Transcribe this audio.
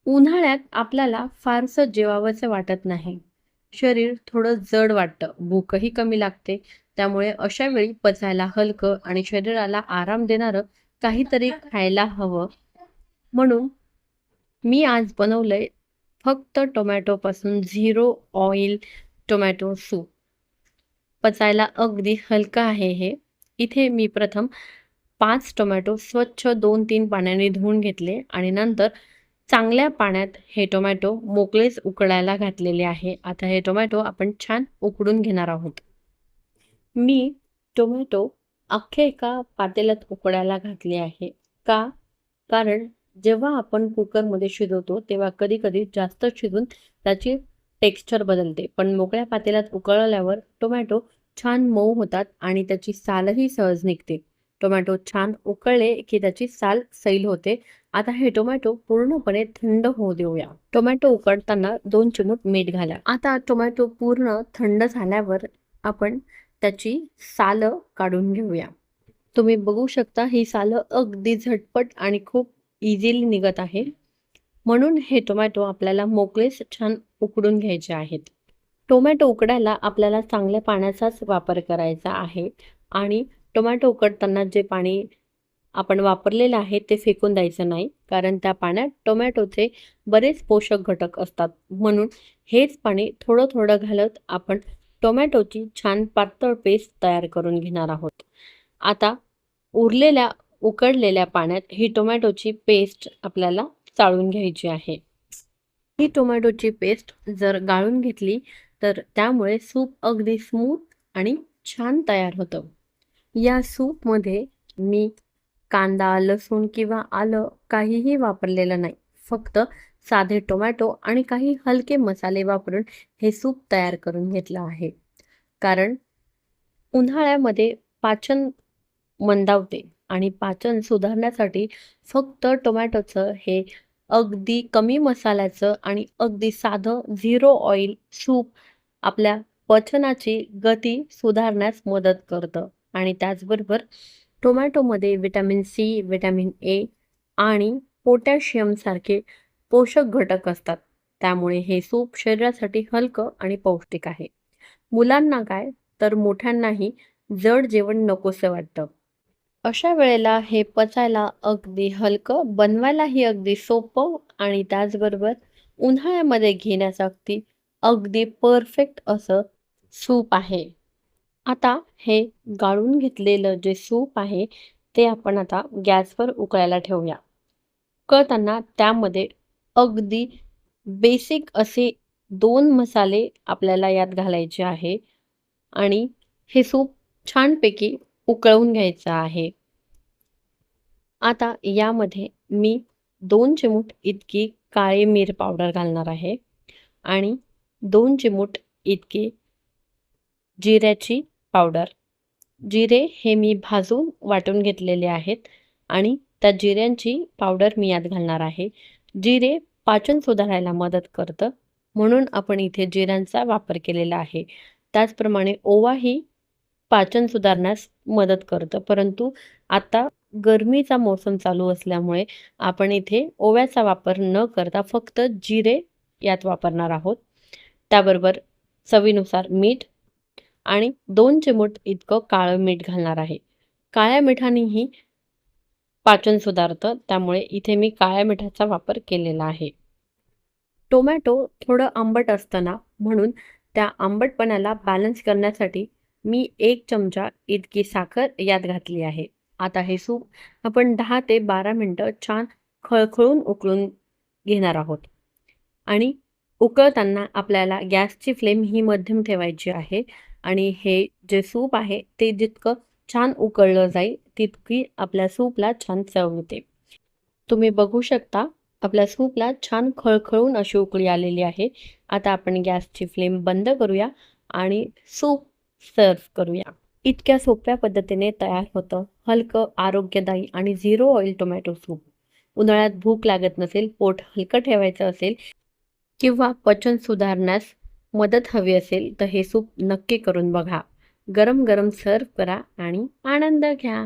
उन्हाळ्यात आपल्याला फारसं जेवावंसं वाटत नाही. शरीर थोडं जड वाटतं, भूकही कमी लागते. त्यामुळे अशा वेळी पचायला हलकं आणि शरीराला आराम देणारं काहीतरी खायला हवं. म्हणून मी आज बनवलंय फक्त टोमॅटोपासून झिरो ऑइल टोमॅटो सूप. पचायला अगदी हलकं आहे हे. इथे मी प्रथम 5 टोमॅटो स्वच्छ 2-3 पाण्याने धुवून घेतले आणि नंतर चांगल्या पाण्यात हे टोमॅटो मोकळेच उकळायला घातलेले आहे. आता हे टोमॅटो आपण छान उकडून घेणार आहोत. मी टोमॅटो अख्खे एका पातेल्यात उकडायला घातले आहे. का? कारण जेव्हा आपण कुकरमध्ये शिजवतो तेव्हा कधी-कधी जास्त शिजून त्याची टेक्स्चर बदलते. पण मोकळ्या पातेल्यात उकळल्यावर टोमॅटो छान मऊ होतात आणि त्याची सालही सहज निघते. टोमॅटो छान उकळले की त्याची साल सैल होते. आता हे टोमॅटो पूर्णपणे थंड होऊ देऊया. टोमॅटो उकडताना 2 चिमूट मीठ घाला. आता टोमॅटो पूर्ण थंड झाल्यावर आपण त्याची सालं काढून घेऊया. तुम्ही बघू शकता ही सालं अगदी झटपट आणि खूप इझिली निघत आहे. म्हणून हे टोमॅटो आपल्याला मोकळेच छान उकडून घ्यायचे आहेत. टोमॅटो उकडायला आपल्याला चांगल्या पाण्याचाच वापर करायचा आहे आणि टोमॅटो उकडताना जे पाणी आपण वापरलेलं आहे ते फेकून द्यायचं नाही. कारण त्या पाण्यात टोमॅटोचे बरेच पोषक घटक असतात. म्हणून हेच पाणी थोडं-थोडं घालत आपण टोमॅटोची छान पातळ पेस्ट तयार करून घेणार आहोत. आता उरलेल्या उकडलेल्या पाण्यात ही टोमॅटोची पेस्ट आपल्याला चाळून घ्यायची आहे. ही टोमॅटोची पेस्ट जर गाळून घेतली तर त्यामुळे सूप अगदी स्मूथ आणि छान तयार होतं. या सूपमध्ये मी कांदा, लसूण किंवा आलं काहीही वापरलेलं नाही. फक्त साधे टोमॅटो आणि काही हलके मसाले वापरून हे सूप तयार करून घेतलं आहे. कारण उन्हाळ्यामध्ये पाचन मंदावते आणि पाचन सुधारण्यासाठी फक्त टोमॅटोचं हे अगदी कमी मसाल्याचं आणि अगदी साधं झिरो ऑइल सूप आपल्या पचनाची गती सुधारण्यास मदत करतं आणि त्याचबरोबर टोमॅटोमध्ये व्हिटॅमिन सी, व्हिटॅमिन ए आणि पोटॅशियम सारखे पोषक घटक असतात. त्यामुळे हे सूप शरीरासाठी हलकं आणि पौष्टिक आहे. मुलांना काय तर मोठ्यांनाही जड जेवण नकोसं वाटतं. अशा वेळेला हे पचायला अगदी हलकं, बनवायलाही अगदी सोपं आणि त्याचबरोबर उन्हाळ्यामध्ये घेण्यासाठी अगदी परफेक्ट असं सूप आहे. आता हे गाळून घेतलेलं जे सूप आहे ते आपण आता गॅसवर उकळायला ठेवूया. उकळताना त्यामध्ये अगदी बेसिक असे 2 मसाले आपल्याला यात घालायचे आहे आणि हे सूप छानपैकी उकळून घ्यायचं आहे. आता यामध्ये मी 2 चिमूट इतकी काळी मिरी पावडर घालणार आहे आणि 2 चिमूट इतकी जिऱ्याची पावडर. जिरे हे मी भाजून वाटून घेतलेले आहेत आणि त्या जिऱ्यांची पावडर मी यात घालणार आहे. जिरे पाचन सुधारायला मदत करतं, म्हणून आपण इथे जिऱ्यांचा वापर केलेला आहे. त्याचप्रमाणे ओवाही पाचन सुधारण्यास मदत करतं. परंतु आता गरमीचा मोसम चालू असल्यामुळे आपण इथे ओव्याचा वापर न करता फक्त जिरे यात वापरणार आहोत. त्याबरोबर चवीनुसार मीठ आणि 2 चिमूट इतकं काळं मीठ घालणार आहे. काळ्या मिठानेही पाचन सुधारतं, त्यामुळे इथे मी काळ्या मिठाचा वापर केलेला आहे. टोमॅटो थोडं आंबट असतं ना, म्हणून त्या आंबटपणाला बॅलन्स करण्यासाठी मी 1 चमचा इतकी साखर यात घातली आहे. आता हे सूप आपण 10 ते 12 मिनिटं छान खळखळून उकळून घेणार आहोत आणि उकळताना आपल्याला गॅसची फ्लेम ही मध्यम ठेवायची आहे आणि हे जे सूप आहे ते जितकं छान उकळलं जाईल, तितकी आपल्या सूपला छान चव येते. तुम्ही बघू शकता आपल्या सूपला छान खळखळून अशी उकळी आलेली आहे. आता आपण गॅसची फ्लेम बंद करूया आणि सूप सर्व्ह करूया. इतक्या सोप्या पद्धतीने तयार होतं हलकं, आरोग्यदायी आणि झिरो ऑइल टोमॅटो सूप. उन्हाळ्यात भूक लागत नसेल, पोट हलकं ठेवायचं असेल किंवा पचन सुधारण्यास मदत हवी असेल तर हे सूप नक्की करून बघा. गरम गरम सर्व्ह करा आणि आनंद घ्या.